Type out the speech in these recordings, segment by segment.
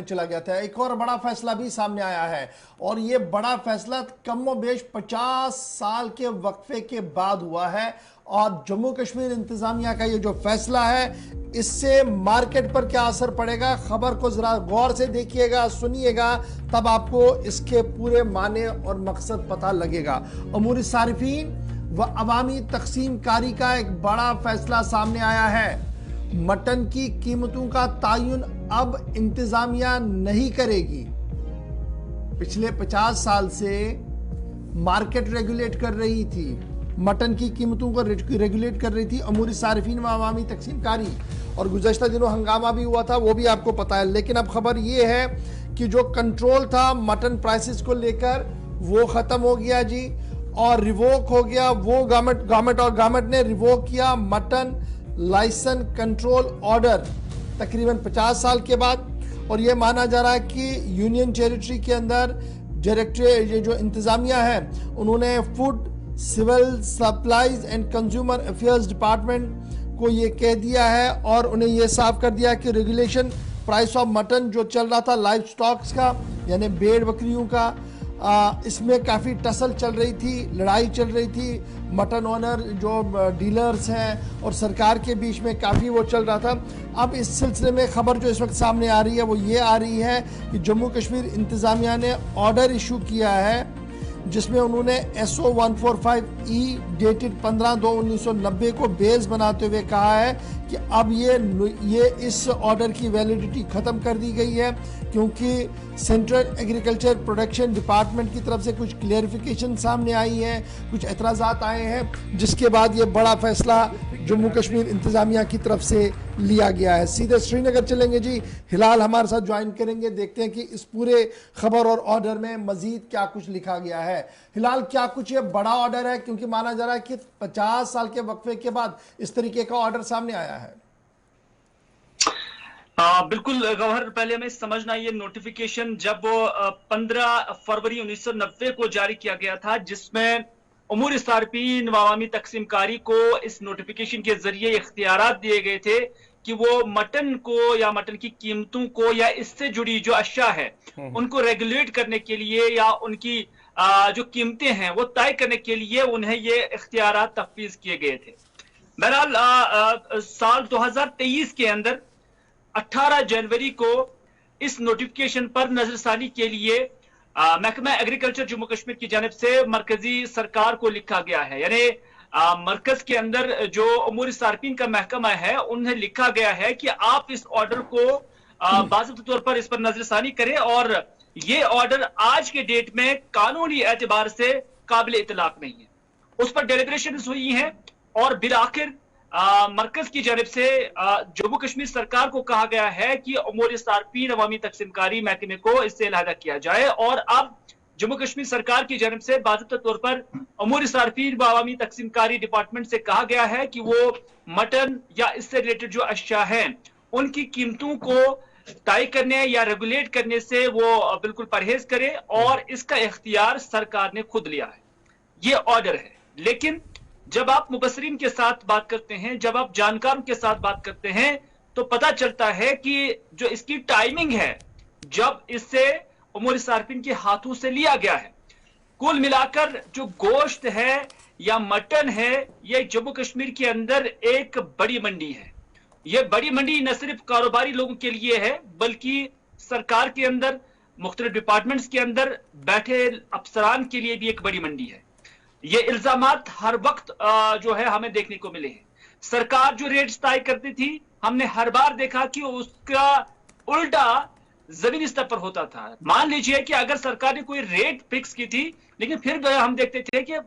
चला गया था। एक और बड़ा फैसला भी सामने आया है और ये बड़ा फैसला कमोबेश 50 साल के वक्फे के बाद हुआ है और जम्मू कश्मीर इंतजामिया का ये जो फैसला है इससे मार्केट पर क्या असर पड़ेगा, खबर को जरा गौर से देखिएगा, सुनिएगा, तब आपको इसके पूरे माने और मकसद पता लगेगा। अमूरी सारिफीन व अवामी तकसीम कारी का एक बड़ा फैसला सामने आया है। मटन की कीमतों का तायुन अब इंतजामिया नहीं करेगी। पिछले 50 साल से मार्केट रेगुलेट कर रही थी, मटन की कीमतों को रेगुलेट कर रही थी अमूरी सारिफीन व अवामी तकसीम कारी, और गुज़श्ता दिनों हंगामा भी हुआ था, वो भी आपको पता है। लेकिन अब खबर ये है कि जो कंट्रोल था मटन प्राइसेस को लेकर वो ख़त्म हो गया जी, और रिवोक हो गया। वो गवर्नमेंट ने रिवोक किया मटन लाइसेंस कंट्रोल ऑर्डर तकरीबन 50 साल के बाद। और ये माना जा रहा है कि यूनियन टेरिटरी के अंदर डायरेक्टरेट, ये जो इंतजामिया है, उन्होंने food civil supplies and consumer affairs department को ये कह दिया है और उन्हें ये साफ कर दिया कि रेगुलेशन प्राइस ऑफ मटन जो चल रहा था लाइव स्टॉक्स का, यानी भेड़ बकरियों का, इसमें काफ़ी टसल चल रही थी, लड़ाई चल रही थी। मटन ओनर जो डीलर्स हैं और सरकार के बीच में काफ़ी वो चल रहा था। अब इस सिलसिले में खबर जो इस वक्त सामने आ रही है वो ये आ रही है कि जम्मू कश्मीर इंतज़ामिया ने ऑर्डर इशू किया है जिसमें उन्होंने SO 145E डेटेड 15/2/1990 को बेस बनाते हुए कहा है कि अब ये इस ऑर्डर की वैलिडिटी ख़त्म कर दी गई है, क्योंकि सेंट्रल एग्रीकल्चर प्रोडक्शन डिपार्टमेंट की तरफ से कुछ क्लेरिफिकेशन सामने आई है, कुछ एतराज़ात आए हैं, जिसके बाद ये बड़ा फैसला जम्मू कश्मीर इंतज़ामिया की तरफ से लिया गया है। सीधे श्रीनगर चलेंगे जी, हिलाल हमारे साथ ज्वाइन करेंगे, देखते हैं कि इस पूरे खबर और ऑर्डर में मजीद क्या कुछ लिखा गया है। हिलाल, क्या कुछ ये बड़ा ऑर्डर है, क्योंकि माना जा रहा है कि 50 साल के वक्फे के बाद इस तरीके का ऑर्डर सामने आया है। बिल्कुल गौहर, पहले हमें समझना, ये नोटिफिकेशन जब 15 फरवरी 1990 को जारी किया गया था, जिसमें उमूर सारफीन व अवामी तकसीमकारी को इस नोटिफिकेशन के जरिए इख्तियारात दिए गए थे कि वो मटन को या मटन की कीमतों को या इससे जुड़ी जो अशिया है उनको रेगुलेट करने के लिए या उनकी जो कीमतें हैं वो तय करने के लिए उन्हें ये इख्तियारात तफवीज किए गए थे। बहरहाल साल 2023 के अंदर 18 जनवरी को इस नोटिफिकेशन पर नजरसानी के लिए महकमा एग्रीकल्चर जम्मू कश्मीर की जानिब से मरकजी सरकार को लिखा गया है। यानी मरकज के अंदर जो उमूर सारफीन का महकमा है उन्हें लिखा गया है कि आप इस ऑर्डर को बाज़ाब्ता तौर पर इस पर नजरसानी करें और ये ऑर्डर आज के डेट में कानूनी एतबार से काबिल इतलाक नहीं है। उस पर डेलिब्रेशन हुई है और बिल आखिर मरकज की जानिब से जम्मू कश्मीर सरकार को कहा गया है कि उमूर सारफीन अवामी तकसीमकारी महकमे को इससे अलहदा किया जाए। और अब जम्मू कश्मीर सरकार की जानिब से बाज़ाब्ता तौर पर उमूर सारफीन व अवामी तकसीमकारी डिपार्टमेंट से कहा गया है कि वो मटन या इससे रिलेटेड जो अशिया है उनकी कीमतों को तय करने या रेगुलेट करने से वो बिल्कुल परहेज करे, और इसका इख्तियार सरकार ने खुद लिया है। ये ऑर्डर है। लेकिन जब आप मुबसरीन के साथ बात करते हैं, जब आप जानकारों के साथ बात करते हैं, तो पता चलता है कि जो इसकी टाइमिंग है जब इससे उमूर सारफीन के हाथों से लिया गया है, कुल मिलाकर जो गोश्त है या मटन है, ये जम्मू कश्मीर के अंदर एक बड़ी मंडी है। ये बड़ी मंडी न सिर्फ कारोबारी लोगों के लिए है बल्कि सरकार के अंदर मुख्तलिफ डिपार्टमेंट्स के अंदर बैठे अफसरान के लिए भी एक बड़ी मंडी है। ये इल्जामात हर वक्त जो है हमें देखने को मिले हैं। सरकार जो रेट्स तय करती थी, हमने हर बार देखा कि उसका उल्टा जमीनी स्तर पर होता था। मान लीजिए कि अगर सरकार ने कोई रेट फिक्स की थी, लेकिन फिर हम देखते थे कि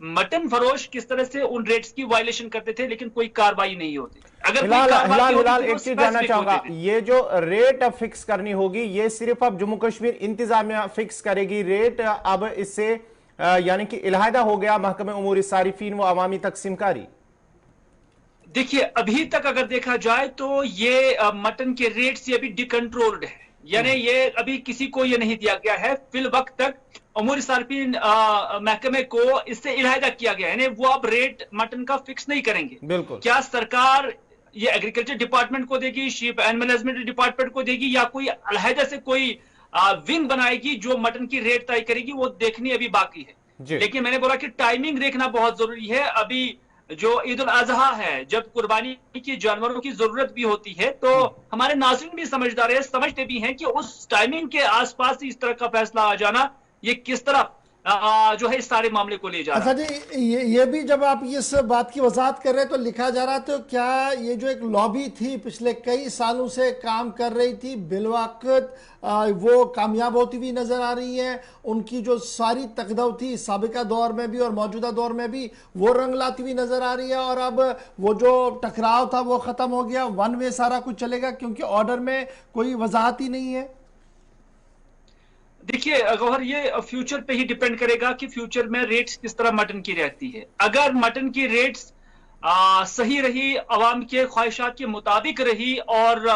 मटन फरोश किस तरह से उन रेट्स की वायलेशन करते थे, लेकिन कोई कार्रवाई नहीं होती। अगर हिलाल एक चीज जानना चाहूंगा, ये जो रेट अब फिक्स करनी होगी ये सिर्फ अब जम्मू कश्मीर इंतजामिया फिक्स करेगी रेट, अब इससे यानी कि इलाहादा हो गया महकमे उमूर सारिफीन व अवामी तकसीमकारी? देखिए, अभी तक अगर देखा जाए तो ये मटन के रेट्स ये अभी डिकंट्रोल्ड है, यानी ये अभी किसी को ये नहीं दिया गया है। फिल वक्त तक उमूर सारफीन महकमे को इससे इलाहादा किया गया है, यानी वो अब रेट मटन का फिक्स नहीं करेंगे। बिल्कुल। क्या सरकार ये एग्रीकल्चर डिपार्टमेंट को देगी, शीप एंड मैनेजमेंट डिपार्टमेंट को देगी, या कोई अलहदा से कोई विंग बनाएगी जो मटन की रेट तय करेगी, वो देखनी अभी बाकी है। लेकिन मैंने बोला कि टाइमिंग देखना बहुत जरूरी है। अभी जो ईद उल अजहा है, जब कुर्बानी की जानवरों की जरूरत भी होती है, तो हमारे नाज़रीन भी समझदार है, समझते भी हैं कि उस टाइमिंग के आसपास इस तरह का फैसला आ जाना ये किस तरह जो है इस सारे मामले को ले जा रहा है। अच्छा जी, ये भी जब आप इस बात की वजाहत कर रहे हैं तो लिखा जा रहा, तो क्या ये जो एक लॉबी थी पिछले कई सालों से काम कर रही थी, बिलवक्त वो कामयाब होती हुई नजर आ रही है? उनकी जो सारी तकदव थी साबिका दौर में भी और मौजूदा दौर में भी, वो रंग लाती हुई नजर आ रही है, और अब वो जो टकराव था वो खत्म हो गया, वन वे सारा कुछ चलेगा, क्योंकि ऑर्डर में कोई वजाहत ही नहीं है। देखिए गौहर, ये फ्यूचर पे ही डिपेंड करेगा कि फ्यूचर में रेट्स किस तरह मटन की रहती है। अगर मटन की रेट्स सही रही, आवाम के ख्वाहिशात के मुताबिक रही, और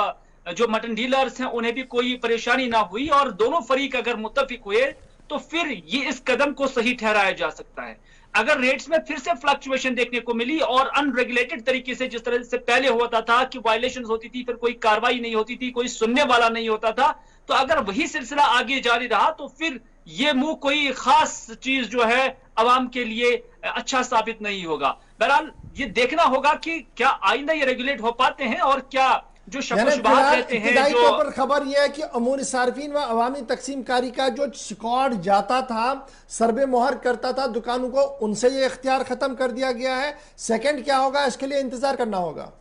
जो मटन डीलर्स हैं उन्हें भी कोई परेशानी ना हुई, और दोनों फरीक अगर मुत्तफिक हुए, तो फिर ये इस कदम को सही ठहराया जा सकता है। अगर रेट्स में फिर से फ्लक्चुएशन देखने को मिली और अनरेगुलेटेड तरीके से, जिस तरह से पहले होता था कि वायलेशंस होती थी, फिर कोई कार्रवाई नहीं होती थी, कोई सुनने वाला नहीं होता था, तो अगर वही सिलसिला आगे जारी रहा तो फिर ये मुंह कोई खास चीज जो है अवाम के लिए अच्छा साबित नहीं होगा। बहरहाल ये देखना होगा कि क्या आइंदा ये रेगुलेट हो पाते हैं, और क्या जो शक-ओ-शुबहात रहते हैं, जो तौर पर खबर यह है कि अमूर सार्फिन व अवामी तकसीमकारी का जो स्क्वाड जाता था, सर्वे मोहर करता था दुकानों को, उनसे ये इख्तियार खत्म कर दिया गया है। सेकंड क्या होगा, इसके लिए इंतजार करना होगा।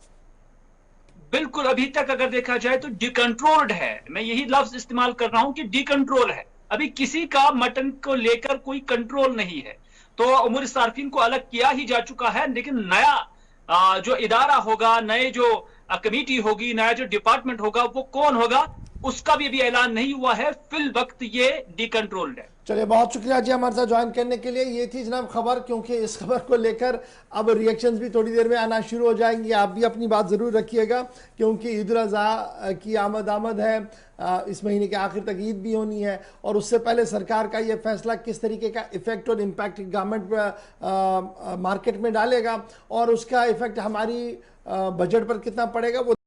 बिल्कुल, अभी तक अगर देखा जाए तो डिकंट्रोल्ड है। मैं यही लफ्ज इस्तेमाल कर रहा हूं कि डिकंट्रोल है। अभी किसी का मटन को लेकर कोई कंट्रोल नहीं है। तो उमूर सार्फिन को अलग किया ही जा चुका है, लेकिन नया जो इदारा होगा, नए जो कमेटी होगी, नया जो डिपार्टमेंट होगा, वो कौन होगा, उसका भी अभी ऐलान नहीं हुआ है। फिल वक्त ये डिकंट्रोल्ड है। चलिए, बहुत शुक्रिया जी हमारे साथ ज्वाइन करने के लिए। ये थी जनाब खबर, क्योंकि इस खबर को लेकर अब रिएक्शंस भी थोड़ी देर में आना शुरू हो जाएंगे। आप भी अपनी बात ज़रूर रखिएगा, क्योंकि ईद उल अज़हा की आमद है, इस महीने के आखिर तक ईद भी होनी है, और उससे पहले सरकार का ये फैसला किस तरीके का इफेक्ट और इम्पैक्ट गवर्नमेंट मार्केट में डालेगा, और उसका इफेक्ट हमारी बजट पर कितना पड़ेगा, वो